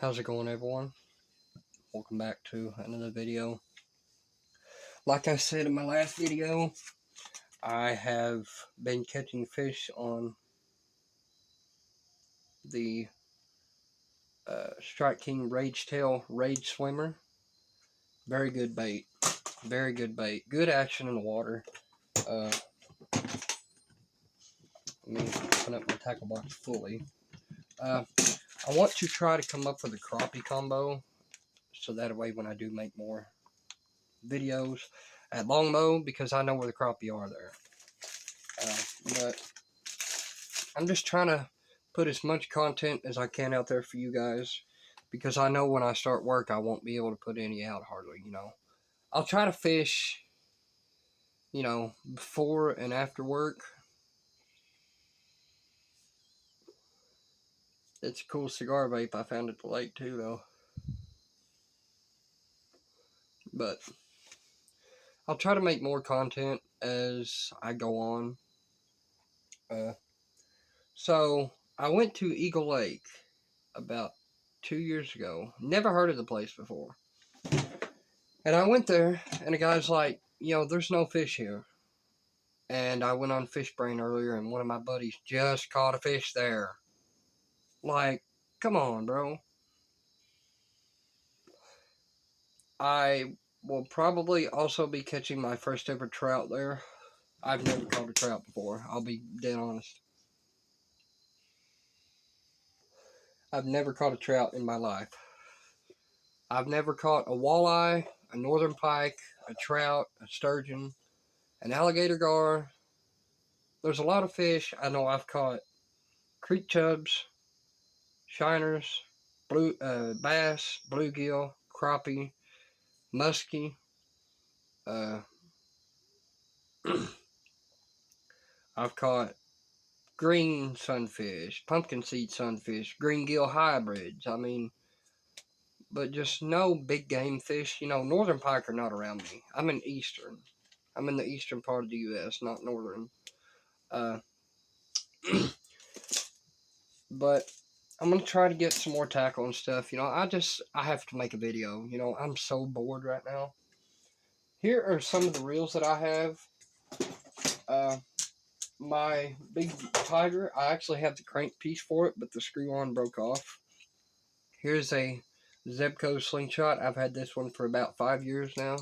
How's it going, everyone? Welcome back to another video. Like I said in my last video, I have been catching fish on the Strike King Rage Tail Rage Swimmer. Very good bait. Very good bait. Good action in the water. Let me open up my tackle box fully. I want to try to come up with a crappie combo, so that way when I do make more videos at longbow, because I know where the crappie are there. But I'm just trying to put as much content as I can out there for you guys, because I know when I start work I won't be able to put any out hardly. I'll try to fish before and after work. It's a cool cigar vape I found at the lake too, though. But I'll try to make more content as I go on. So I went to Eagle Lake about 2 years ago. Never heard of the place before. And I went there, and the guy's like, there's no fish here. And I went on Fish Brain earlier, and one of my buddies just caught a fish there. Like, come on, bro. I will probably also be catching my first ever trout there. I've never caught a trout before. I'll be dead honest. I've never caught a trout in my life. I've never caught a walleye, a northern pike, a trout, a sturgeon, an alligator gar. There's a lot of fish. I know I've caught creek chubs, shiners, bass, bluegill, crappie, muskie. I've caught green sunfish, pumpkin seed sunfish, green gill hybrids. But just no big game fish. Northern pike are not around me. I'm in the eastern part of the U.S., not northern. But I'm going to try to get some more tackle and stuff. I have to make a video. I'm so bored right now. Here are some of the reels that I have. My big tiger, I actually have the crank piece for it, but the screw-on broke off. Here's a Zebco slingshot. I've had this one for about 5 years now.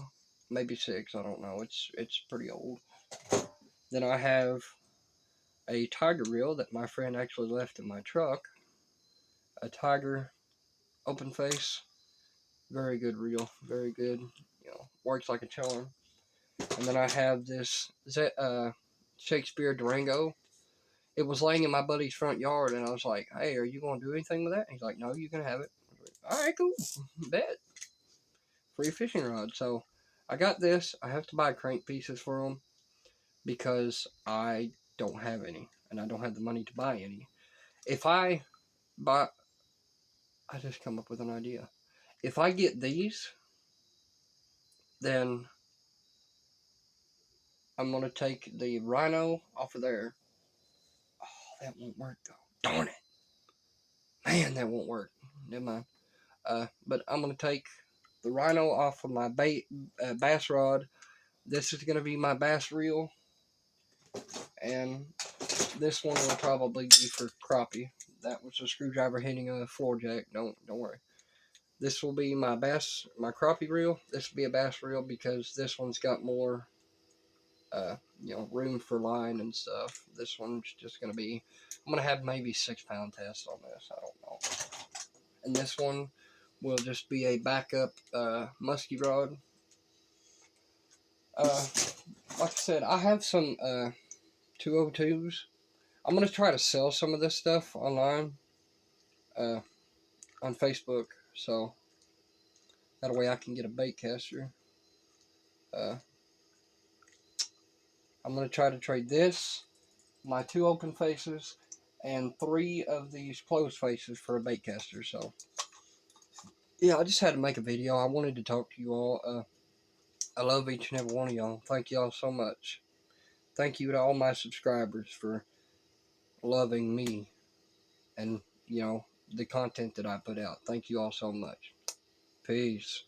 Maybe 6, I don't know. It's pretty old. Then I have a tiger reel that my friend actually left in my truck. A tiger open face. Very good reel. Very good. Works like a charm. And then I have this Shakespeare Durango. It was laying in my buddy's front yard, and I was like, hey, are you going to do anything with that? And he's like, no, you can have it. I was like, all right, cool. Bet. Free fishing rod. So I got this. I have to buy crank pieces for them because I don't have any, and I don't have the money to buy any. If I buy, I just come up with an idea. If I get these, then I'm going to take the rhino off of there. Oh, that won't work, though. Darn it. Man, that won't work. Never mind. But I'm going to take the rhino off of my bass rod. This is going to be my bass reel. And this one will probably be for crappie. That was a screwdriver hitting a floor jack. Don't worry. This will be my crappie reel. This will be a bass reel because this one's got more, room for line and stuff. This one's just going to be, I'm going to have maybe 6-pound test on this. I don't know. And this one will just be a backup musky rod. Like I said, I have some 202s. I'm going to try to sell some of this stuff online on Facebook, so that way I can get a bait caster. I'm going to try to trade this, my 2 open faces, and 3 of these closed faces for a bait caster. So yeah, I just had to make a video. I wanted to talk to you all. I love each and every one of y'all. Thank y'all so much. Thank you to all my subscribers for loving me and the content that I put out. Thank you all so much. Peace.